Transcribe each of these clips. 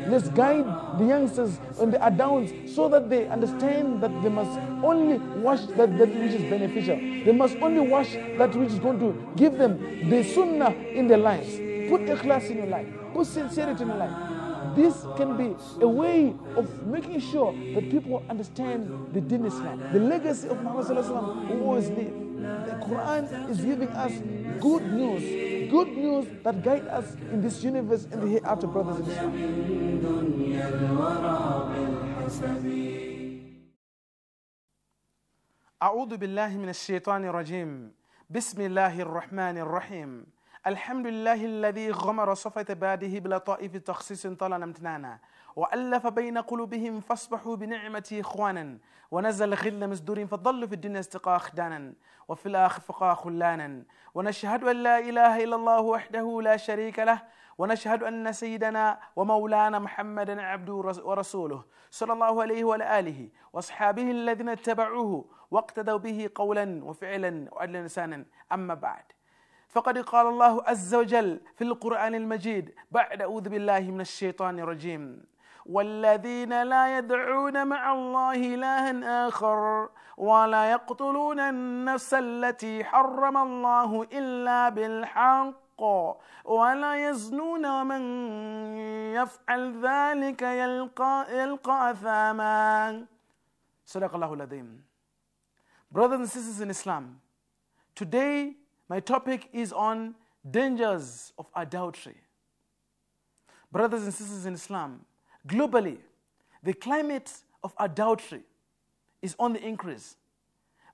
Let's guide the youngsters when they are down so that they understand that they must only watch that which is beneficial. They must only watch that which is going to give them the Sunnah in their lives. Put ikhlas in your life. Put sincerity in your life. This can be a way of making sure that people understand the Deen Islam. The legacy of Muhammad Sallallahu Alaihi Wasallam will always live. The Quran is giving us good news that guide us in this universe and the hereafter, brothers in Islam. أعوذ بالله من الشيطان الرجيم بسم الله الرحمن الرحيم الحمد لله الذي غمر صفة باده بلطائف تخصيص طال امتنانا وألف بين قلوبهم فاصبحوا بنعمته إخوانا ونزل غل مصدور فضلوا في الدنيا استقاء خدانا وفي الآخر فقا خلانا ونشهد أن لا إله إلا الله وحده لا شريك له ونشهد أن سيدنا ومولانا محمدا عبده ورسوله صلى الله عليه وعلى آله وأصحابه الذين اتبعوه واقتدوا به قولا وفعلا وعدلا لسانا أما بعد فقد قال الله عز وجل في القرآن المجيد بعد أعوذ بالله من الشيطان الرجيم والذين لا يدعون مع الله إلها آخر ولا يقتلون النفس التي حرم الله إلا بالحق ولا يزنون ومن يفعل ذلك يلقى أثاما صدق الله العظيم. Brothers and sisters in Islam, today my topic is on dangers of adultery. Brothers and sisters in Islam, globally, the climate of adultery is on the increase.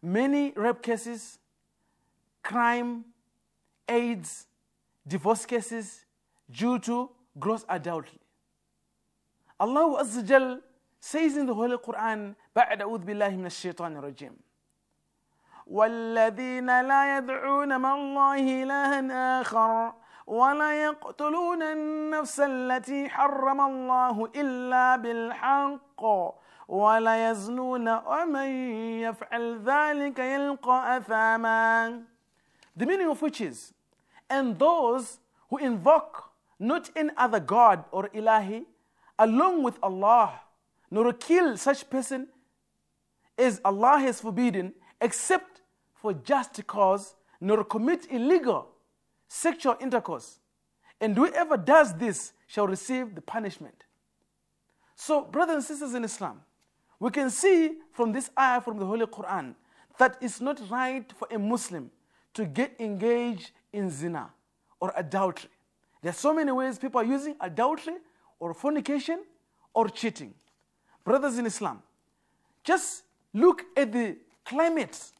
Many rape cases, crime, AIDS, divorce cases due to gross adultery. Allah Azza wa Jal says in the Holy Quran, بعد أعوذ بالله من الشيطان الرجيم والذين لا يدعون مع الله إلها آخر ولا يقتلون النفس التي حرم الله إلا بالحق ولا يزنون ومن يفعل ذلك يلقى أثاما. The meaning of which is, and those who invoke not any other God or Ilahi along with Allah, nor kill such person as Allah has forbidden, except for just cause, nor commit illegal sexual intercourse. And whoever does this shall receive the punishment. So, brothers and sisters in Islam, we can see from this ayah from the Holy Quran that it's not right for a Muslim to get engaged in zina or adultery. There are so many ways people are using adultery or fornication or cheating. Brothers in Islam, just look at the climate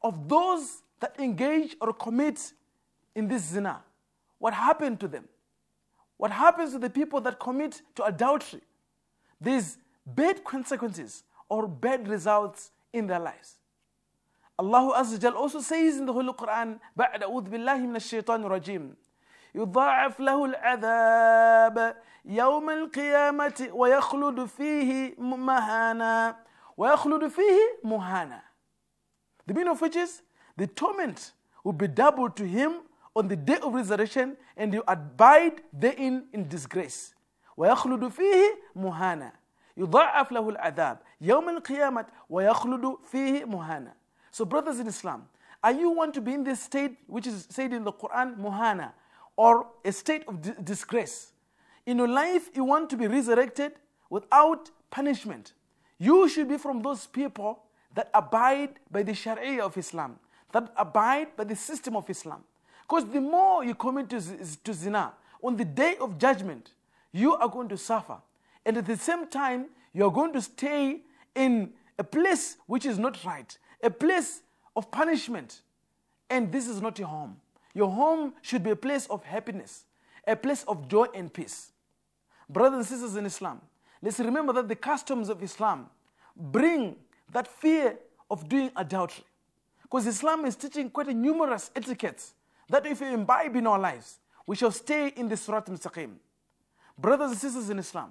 of those that engage or commit in this zina. What happened to them? What happens to the people that commit to adultery? There's bad consequences or bad results in their lives. Allah Azza wa Jal also says in the Holy Quran, بعد أعوذ بالله من الشيطان الرجيم يضاعف له العذاب يوم القيامة ويخلد فيه مهانا ويخلد فيه مهانا. The meaning of which is, the torment will be doubled to him on the day of resurrection, and you abide therein in disgrace. ويخلد فيه مهانا يضاعف له العذاب يوم القيامة ويخلد فيه مهانا. So brothers in Islam, are you want to be in this state which is said in the Quran, muhana, or a state of disgrace? In your life, you want to be resurrected without punishment. You should be from those people that abide by the Sharia of Islam, that abide by the system of Islam. Because the more you commit to zina, on the day of judgment, you are going to suffer. And at the same time, you are going to stay in a place which is not right, a place of punishment. And this is not your home. Your home should be a place of happiness, a place of joy and peace. Brothers and sisters in Islam, let's remember that the customs of Islam bring that fear of doing adultery. Because Islam is teaching quite a numerous etiquettes that if we imbibe in our lives, we shall stay in the Surat Mustaqim. Brothers and sisters in Islam,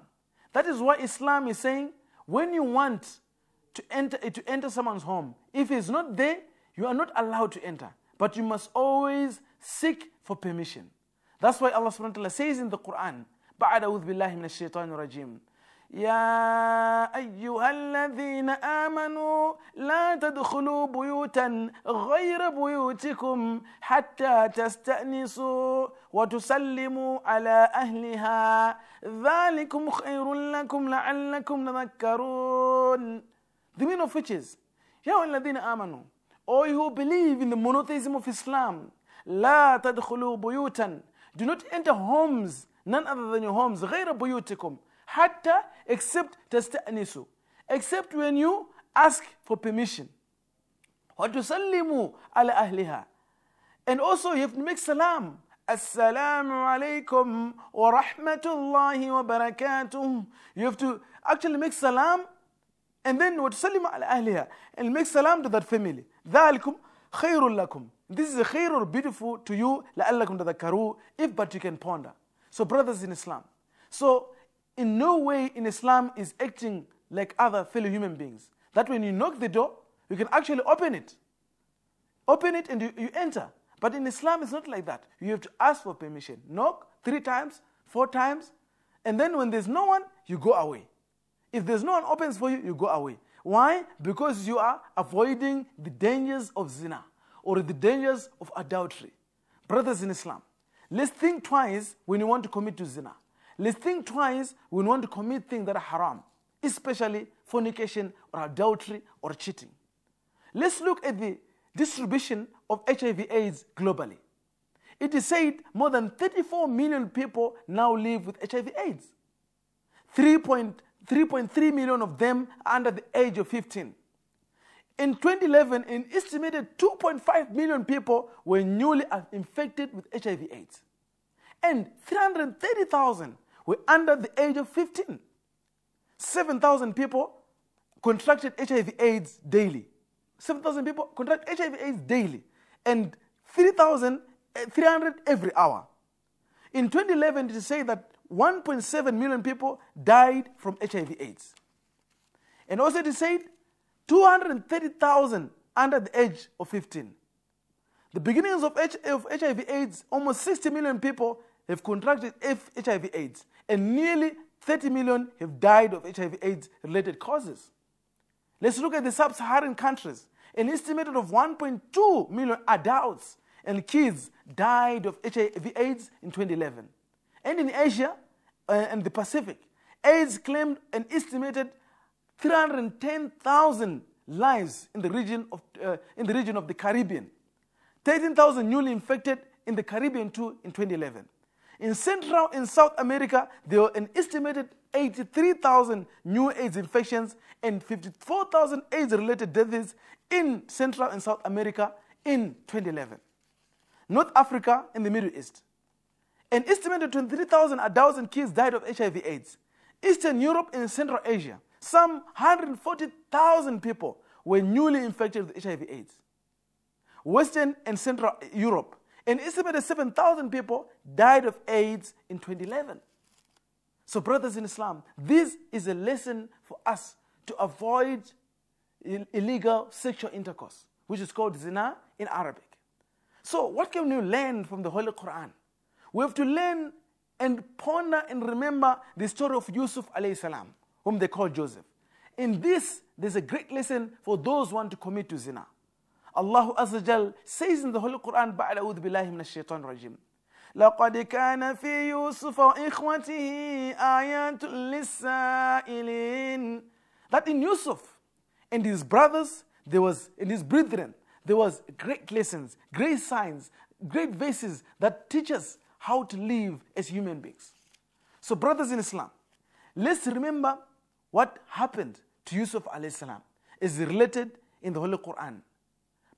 that is why Islam is saying, when you want to enter someone's home, if he's not there, you are not allowed to enter. But you must always seek for permission. That's why Allah subhanahu wa ta'ala says in the Quran, بعد أعوذ بالله من الشيطان الرجيم يا أيها الذين آمنوا لا تدخلوا بيوتا غير بيوتكم حتى تستأنسوا وتسلموا على أهلها ذلكم خير لكم لعلكم تذكرون. The meaning of which is, يا أيها الذين آمنوا, all who believe in the monotheism of Islam, لا تدخلوا بيوتا, do not enter homes, none other than your homes, غير بيوتكم, حتى, except تستأنسوا, except when you ask for permission. وتسلموا على أهلها, and also you have to make salam. السلام عليكم ورحمة الله وبركاته. You have to actually make salam, and then وتسلموا على أهلها, and make salam to that family. ذلكم خير لكم. This is a خير or beautiful to you, لعلكم تذكروا, if but you can ponder. So brothers in Islam, so in no way in Islam is acting like other fellow human beings. That when you knock the door, you can actually open it. Open it and you enter. But in Islam, it's not like that. You have to ask for permission. Knock 3 times, 4 times, and then when there's no one, you go away. If there's no one opens for you, you go away. Why? Because you are avoiding the dangers of zina or the dangers of adultery. Brothers in Islam, let's think twice when you want to commit to zina. Let's think twice when you want to commit things that are haram, especially fornication or adultery or cheating. Let's look at the distribution of HIV/AIDS globally. It is said more than 34 million people now live with HIV/AIDS. 3.3 million of them are under the age of 15. In 2011, an estimated 2.5 million people were newly infected with HIV/AIDS. And 330,000 were under the age of 15. 7,000 people contracted HIV/AIDS daily. 7,000 people contract HIV/AIDS daily, and 3,300 every hour. In 2011, it is said that 1.7 million people died from HIV/AIDS. And also it is said 230,000 under the age of 15. The beginnings of HIV/AIDS, almost 60 million people have contracted HIV/AIDS, and nearly 30 million have died of HIV/AIDS related causes. Let's look at the sub-Saharan countries. An estimated of 1.2 million adults and kids died of HIV/AIDS in 2011. And in Asia and the Pacific, AIDS claimed an estimated 310,000 lives in the region of the Caribbean. 13,000 newly infected in the Caribbean too in 2011. In Central and South America, there were an estimated 83,000 new AIDS infections and 54,000 AIDS-related deaths in Central and South America in 2011. North Africa and the Middle East, an estimated 23,000 adults and kids died of HIV/AIDS. Eastern Europe and Central Asia, some 140,000 people were newly infected with HIV/AIDS. Western and Central Europe, an estimated 7,000 people died of AIDS in 2011. So brothers in Islam, this is a lesson for us to avoid illegal sexual intercourse, which is called zina in Arabic. So what can we learn from the Holy Quran? We have to learn and ponder and remember the story of Yusuf alayhi salam, whom they call Joseph. In this, there's a great lesson for those who want to commit to zina. Allah Azza Jal says in the Holy Quran, بعد أعوذ بالله من الشيطان الرجيم, لقد كان في يوسف وإخوته آيات للسائلين. That in Yusuf and his brothers, in his brethren, there was great lessons, great signs, great verses that teach us how to live as human beings. So brothers in Islam, let's remember what happened to Yusuf alayhi salam is related in the Holy Quran.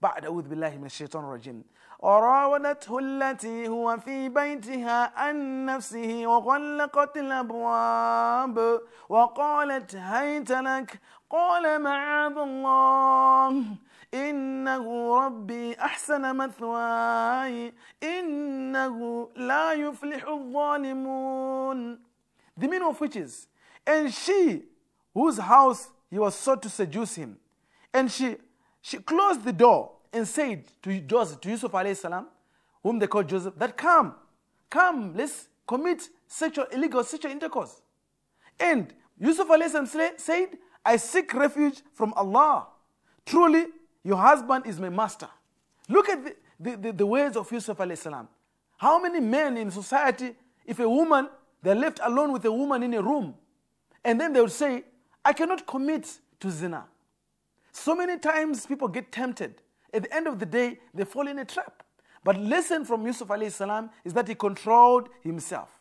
بعد أعوذ بالله من الشيطان الرجيم وراودته التي هو في بيتها عن نفسه وغلقت الأبواب وقالت هيت لك قال معاذ الله إنه ربي أحسن مثواي إنه لا يفلح الظالمون. The meaning of which is, and she, whose house he was sought to seduce him, and she closed the door and said to Yusuf alayhi salam, whom they called Joseph, that come, come, let's commit illegal sexual intercourse. And Yusuf alayhi salam said, I seek refuge from Allah. Truly, your husband is my master. Look at the words of Yusuf alayhi salam. How many men in society, if a woman, they're left alone with a woman in a room, and then they would say, I cannot commit to zina. So many times people get tempted. At the end of the day, they fall in a trap. But lesson from Yusuf alayhi salam is that he controlled himself.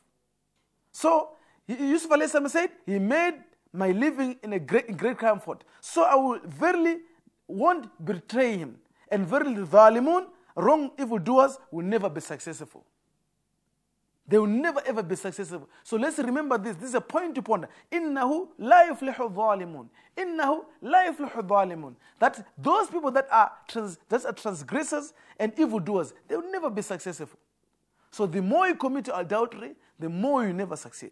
So Yusuf alayhi salam said, he made my living in a great comfort. So I will verily won't betray him. And verily the zalimun, wrong evildoers, will never be successful. They will never ever be successful. So let's remember this. This is a point to ponder. إِنَّهُ لَا يُفْلِحُ الظَّالِمُونَ إِنَّهُ لَا يُفْلِحُ الظَّالِمُونَ. That those people that are transgressors and evildoers, they will never be successful. So the more you commit adultery, the more you never succeed.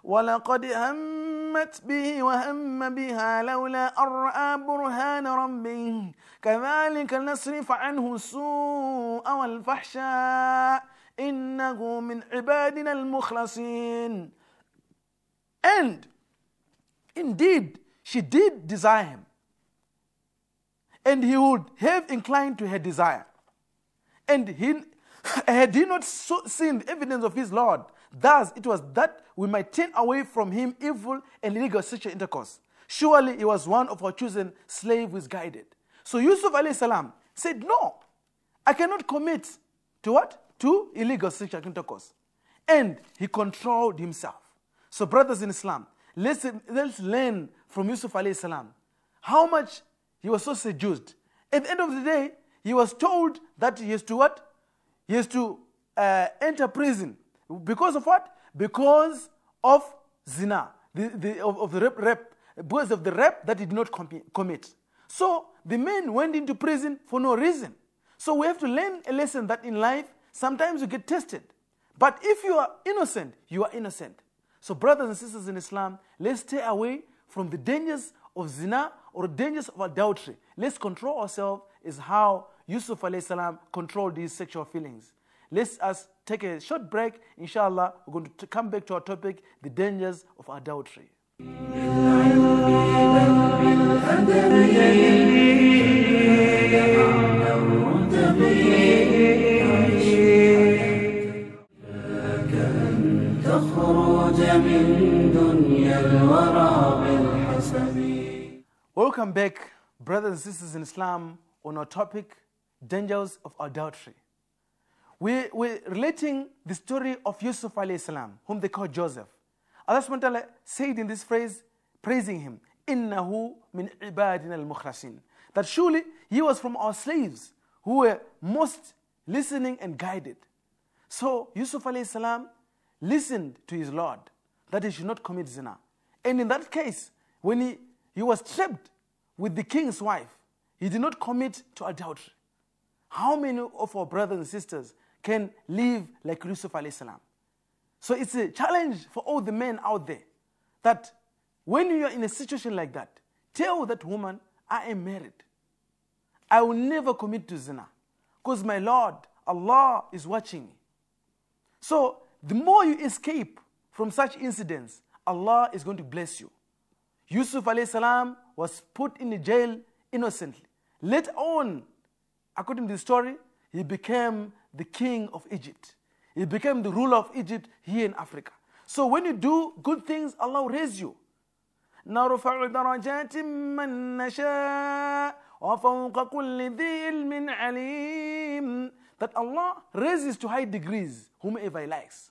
وَلَقَدْ هَمَّتْ بِهِ وَهَمَّ بِهَا لَوْلَا أَرْأَى بُرْهَانَ رَبِّهِ كَذَلِكَ نَصْرِفَ عَنْهُ السُّوءَ وَالْفَحْشَاءَ إِنَّهُ مِنْ عِبَادِنَا الْمُخْلَصِينَ. And indeed, she did desire him, and he would have inclined to her desire. And had he not seen the evidence of his Lord, thus it was that we might turn away from him evil and illegal sexual intercourse. Surely he was one of our chosen slaves who is guided. So Yusuf alayhi salam said, no, I cannot commit to what? To illegal sexual intercourse. And he controlled himself. So brothers in Islam, let's learn from Yusuf alayhi salam how much he was so seduced. At the end of the day, he was told that he has to what? He has to enter prison. Because of what? Because of zina, of the rape, because of the rape that he did not commit. So the men went into prison for no reason. So we have to learn a lesson that in life, sometimes you get tested. But if you are innocent, you are innocent. So brothers and sisters in Islam, let's stay away from the dangers of zina or dangers of adultery. Let's control ourselves is how Yusuf alayhi salam controlled his sexual feelings. Let's us take a short break. Inshallah, we're going to come back to our topic, the dangers of adultery. Welcome back, brothers and sisters in Islam, on our topic, dangers of adultery. We're relating the story of Yusuf alayhi salam, whom they call Joseph. Allah subhanahu wa ta'ala said in this phrase, praising him, إِنَّهُ مِنْ عِبَادِنَا الْمُخْلَصِينَ. That surely he was from our slaves who were most listening and guided. So Yusuf alayhi salam listened to his Lord that he should not commit zina. And in that case, when he was trapped with the king's wife, he did not commit to adultery. How many of our brothers and sisters can live like Yusuf alayhi salam? So it's a challenge for all the men out there that when you are in a situation like that, tell that woman, I am married. I will never commit to zina because my Lord, Allah, is watching me. So the more you escape from such incidents, Allah is going to bless you. Yusuf alayhi salam was put in the jail innocently. Later on, according to the story, he became the king of Egypt. He became the ruler of Egypt here in Africa. So when you do good things, Allah will raise you. نَرْفَعُ دَرَجَاتٍ مَّن نَّشَاءُ وَفَوْقَ كُلِّ ذِي عِلْمٍ عَلِيمٍ. That Allah raises to high degrees whomever He likes.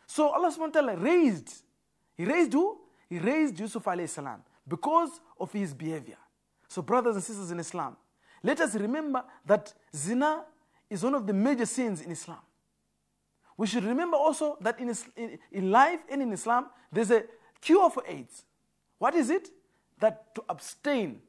So Allah subhanahu wa ta'ala raised. He raised who? He raised Yusuf alayhi salam because of his behavior. So brothers and sisters in Islam, let us remember that zina is one of the major sins in Islam. We should remember also that in life and in Islam, there's a cure for AIDS. What is it? That to abstain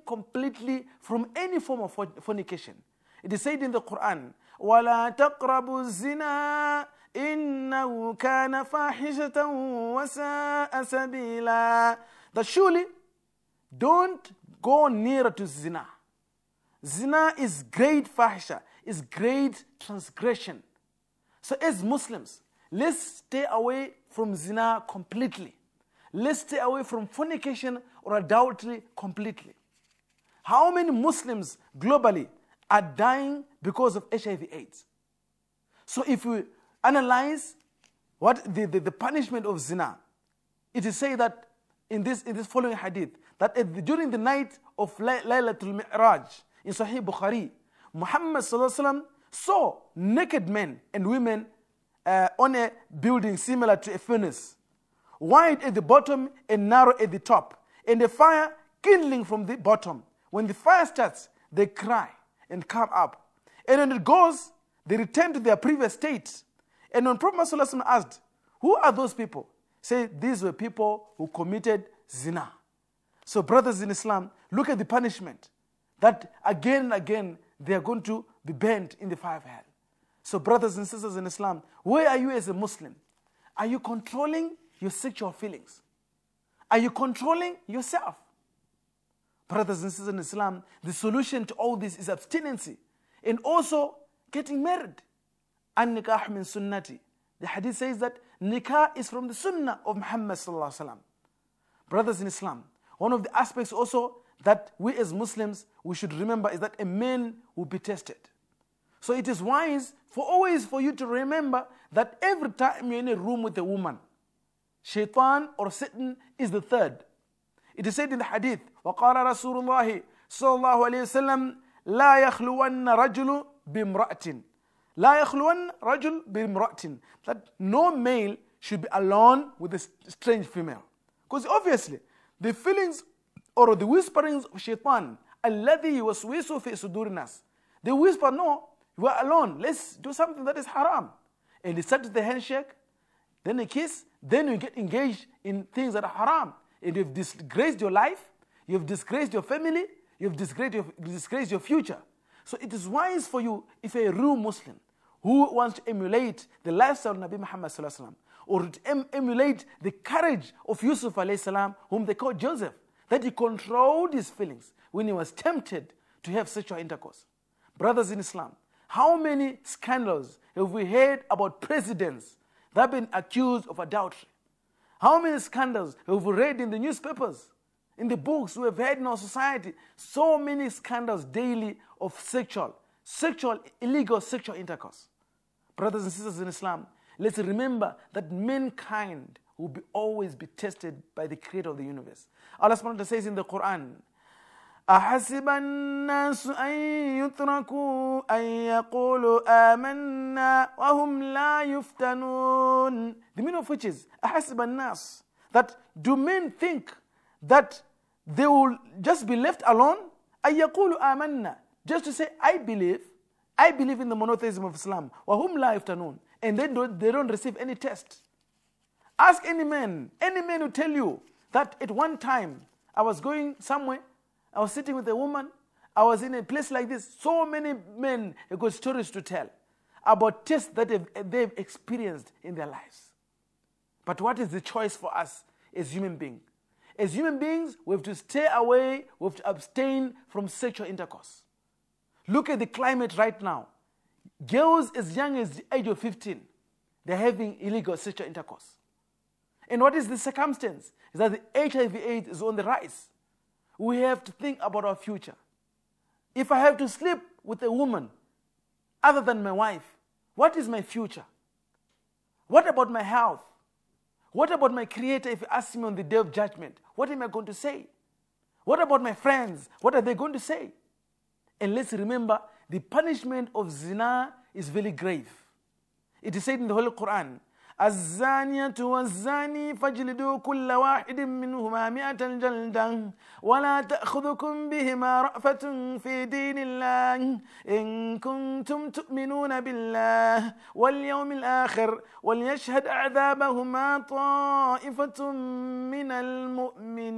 completely from any form of fornication. It is said in the Quran, وَلَا تَقْرَبُوا الزِّنَا إِنَّهُ كَانَ فَاحِشَةً وَسَاءَ سَبِيلًا. That surely don't go nearer to zina. Zina is great fahisha, is great transgression. So as Muslims, let's stay away from zina completely. Let's stay away from fornication or adultery completely. How many Muslims globally are dying because of HIV/AIDS? So if we analyze what the punishment of zina, it is said that in this following hadith, that during the night of Laylatul Mi'raj in Sahih Bukhari, Muhammad sallallahu alaihi wasallam saw naked men and women on a building similar to a furnace, wide at the bottom and narrow at the top, and the fire kindling from the bottom. When the fire starts, they cry and come up. And when it goes, they return to their previous state. And when Prophet sallallahu alaihi wasallam asked, who are those people? Say, these were people who committed zina. So brothers in Islam, look at the punishment. That again and again, they are going to be burnt in the fire of hell. So brothers and sisters in Islam, where are you as a Muslim? Are you controlling your sexual feelings? Are you controlling yourself? Brothers and sisters in Islam, the solution to all this is abstinency and also getting married. An-nikah min sunnati. The hadith says that nikah is from the sunnah of Muhammad sallallahu alaihi wasallam. Brothers in Islam, one of the aspects also that we as Muslims, we should remember is that a man will be tested. So it is wise always for you to remember that every time you're in a room with a woman, shaitan or Satan is the third. It is said in the hadith, وَقَالَ رَسُولُ اللَّهِ صَلَّى اللَّهُ عَلَيْهِ وسلم لَا يَخْلُوَنَّ رَجُلُ بِامْرَأَةٍ لَا يَخْلُوَنَّ رَجُلُ بِامْرَأَةٍ. That no male should be alone with a strange female. Because obviously, the feelings or the whisperings of shaitan, الَّذِي يُوَسْوِسُ فِي صُدُورِ النَّاسِ, they whisper, no, you are alone, let's do something that is haram. And they start with the handshake, then a kiss, then you get engaged in things that are haram. And you've disgraced your life, you've disgraced your family, you've disgraced your future. So it is wise for you, if you're a real Muslim who wants to emulate the lifestyle of Nabi Muhammad sallallahu alaihi wasallam, or to emulate the courage of Yusuf alayhi salam, whom they called Joseph, that he controlled his feelings when he was tempted to have sexual intercourse. Brothers in Islam, how many scandals have we heard about presidents that have been accused of adultery? How many scandals have we read in the newspapers, in the books we have heard in our society? So many scandals daily of illegal sexual intercourse. Brothers and sisters in Islam, let's remember that mankind will always be tested by the Creator of the universe. Allah subhanahu wa ta'ala says in the Quran, أَحَسِبَ النَّاسُ أَن يُتْرَكُوا أَن يَقُولُوا آمَنَّا وَهُمْ لَا يُفْتَنُونَ. The meaning of which is, أَحَسِبَ النَّاسُ, that do men think that they will just be left alone? أَن يَقُولُوا آمَنَّا, just to say, I believe in the monotheism of Islam. وَهُمْ لَا يُفْتَنُونَ, and then they don't receive any test. Ask any man will tell you that at one time I was going somewhere, I was sitting with a woman, I was in a place like this. So many men have got stories to tell about tests that they've experienced in their lives. But what is the choice for us as human beings? As human beings, we have to stay away, we have to abstain from sexual intercourse. Look at the climate right now. Girls as young as the age of 15, they're having illegal sexual intercourse. And what is the circumstance? Is that the HIV/AIDS is on the rise. We have to think about our future. If I have to sleep with a woman other than my wife, what is my future? What about my health? What about my Creator if He asks me on the day of judgment? What am I going to say? What about my friends? What are they going to say? And let's remember, the punishment of zina is very grave. It is said in the Holy Quran, الزانية والزاني فاجلدوا كل واحد منهما 100 جلدة ولا تأخذكم بهما رأفة في دين الله إن كنتم تؤمنون بالله واليوم الآخر وليشهد عذابهما طائفة من المؤمنين.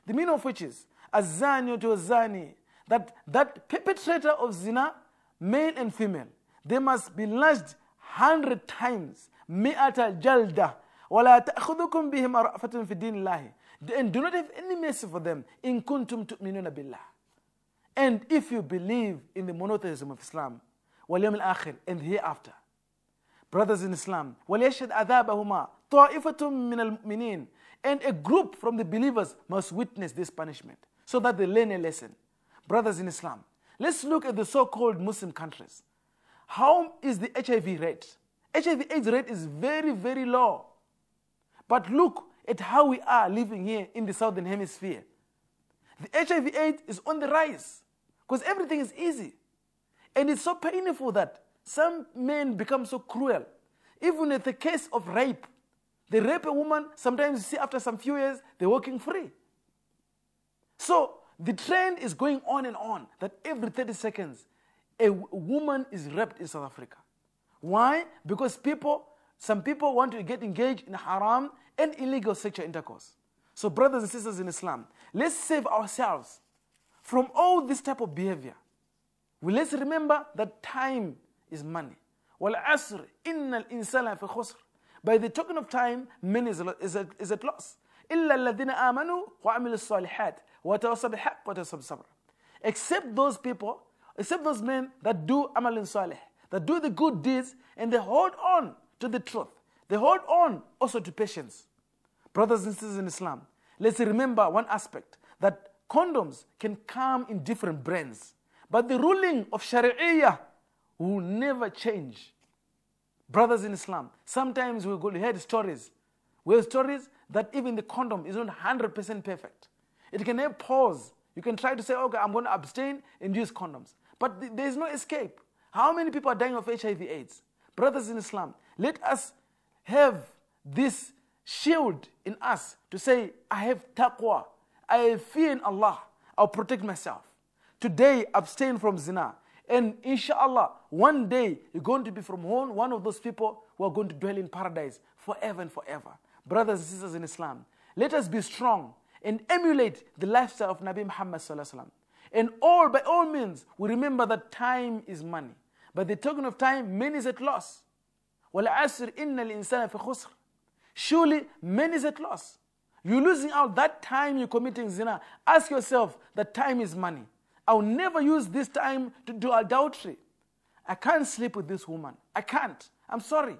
The meaning of which is الزانية والزاني, that perpetrator of zina, male and female, they must be lashed 100 times, 100 jalda, وَلَا تَأْخُذُكُمْ بِهِمْ رَأْفَةٌ فِي دِينِ اللَّهِ, and do not have any mercy for them, إِن كُنْتُمْ تُؤْمِنُونَ بِاللَّهِ. And if you believe in the monotheism of Islam, وَالْيَوْمِ الْآخِرِ, and hereafter. Brothers in Islam, وَلْيَشْهَدْ عَذَابَهُمَا طَائِفَةٌ مِّنَ الْمُؤْمِنِينَ, and a group from the believers must witness this punishment so that they learn a lesson. Brothers in Islam, let's look at the so-called Muslim countries. How is the HIV rate? HIV/AIDS rate is very, very low. But look at how we are living here in the Southern Hemisphere. The HIV/AIDS is on the rise because everything is easy. And it's so painful that some men become so cruel. Even in the case of rape, they rape a woman, sometimes you see after some few years, they're walking free. So the trend is going on and on that every 30 seconds, a woman is raped in South Africa. Why? Because some people want to get engaged in haram and illegal sexual intercourse. So brothers and sisters in Islam, let's save ourselves from all this type of behavior. Let's remember that time is money. وَالْعَصْرِ إِنَّ الْإِنسَانَ فِي خُسْرٍ. By the token of time, man is at loss. إِلَّا الَّذِينَ آمَنُوا وَعَمِلُوا الصَّالِحَاتِ وَتَوَصَّوْا بِالْحَقِّ وَتَوَصَّوْا بِالصَّبْرِ. Except those people, except those men that do amal salih, that do the good deeds, and they hold on to the truth. They hold on also to patience. Brothers and sisters in Islam, let's remember one aspect, that condoms can come in different brands. But the ruling of Sharia will never change. Brothers in Islam, sometimes we hear stories. We have stories that even the condom is not 100% perfect. It can have pause. You can try to say, okay, I'm going to abstain and use condoms. But there is no escape. How many people are dying of HIV/AIDS? Brothers in Islam, let us have this shield in us to say, I have taqwa, I have fear in Allah, I'll protect myself. Today, abstain from zina. And inshallah, one day, you're going to be from one of those people who are going to dwell in paradise forever and forever. Brothers and sisters in Islam, let us be strong and emulate the lifestyle of Nabi Muhammad sallallahu alaihi wasallam. And by all means, we remember that time is money. By the token of time, man is at loss. وَالْعَصْرِ إِنَّ الْإِنسَانَ فِي خُسْرٍ. Surely, man is at loss. You're losing out that time you're committing zina. Ask yourself, that time is money. I'll never use this time to do adultery. I can't sleep with this woman. I can't. I'm sorry.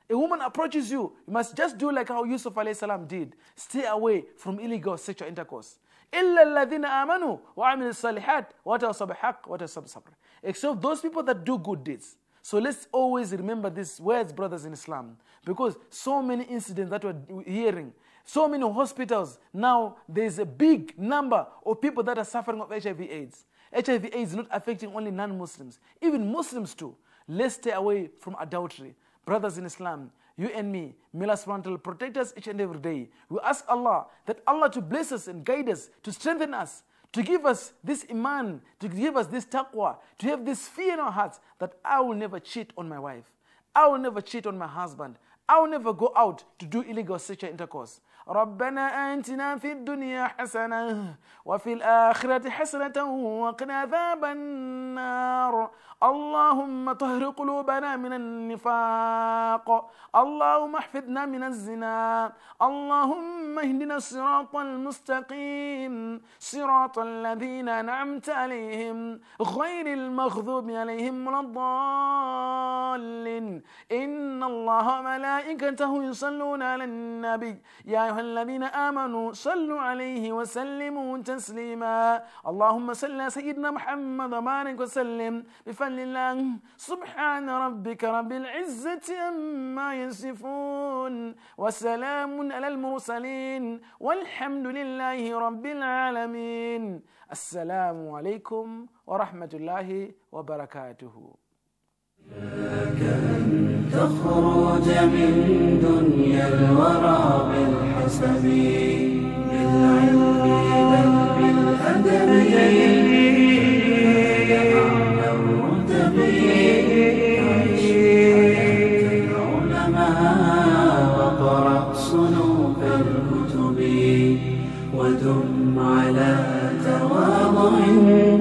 A woman approaches you, you must just do like how Yusuf alayhi salam did. Stay away from illegal sexual intercourse. إِلَّا الَّذِينَ آمَنُوا وَعَمِلُوا الصَّالِحَاتِ وَتَوَصَّوْا بِالْحَقِّ وَتَوَصَّوْا بِالصَّبْرِ. Except those people that do good deeds. So let's always remember these words, brothers in Islam, because so many incidents that we're hearing, so many hospitals, now there's a big number of people that are suffering of HIV/AIDS. HIV/AIDS is not affecting only non-Muslims, even Muslims too. Let's stay away from adultery. Brothers in Islam, you and me, may Allah subhanahu wa ta'ala protect us each and every day. We ask Allah that Allah to bless us and guide us, to strengthen us, to give us this iman, to give us this taqwa, to have this fear in our hearts that I will never cheat on my wife. I will never cheat on my husband. I will never go out to do illegal sexual intercourse. ربنا آتنا في الدنيا حسنة وفي الآخرة حسنة وقنا عذاب النار اللهم طهر قلوبنا من النفاق اللهم احفظنا من الزنا اللهم اهدنا الصراط المستقيم صراط الذين أنعمت عليهم غير المغضوب عليهم ولا الضالين إن الله وملائكته يصلون على النبي يا أيها الذين آمنوا صلوا عليه وسلموا تسليما اللهم صل على سيدنا محمد وبارك وسلم بفضل الله سبحان ربك رب العزة عما يصفون وسلام على المرسلين والحمد لله رب العالمين السلام عليكم ورحمة الله وبركاته. لك أن تخرج من دنيا الورى بالحسب بالعلم بل بالأدب أعلى الرتب عيش حياة العلماء وقرأ صنوف الكتب ودم على تواضع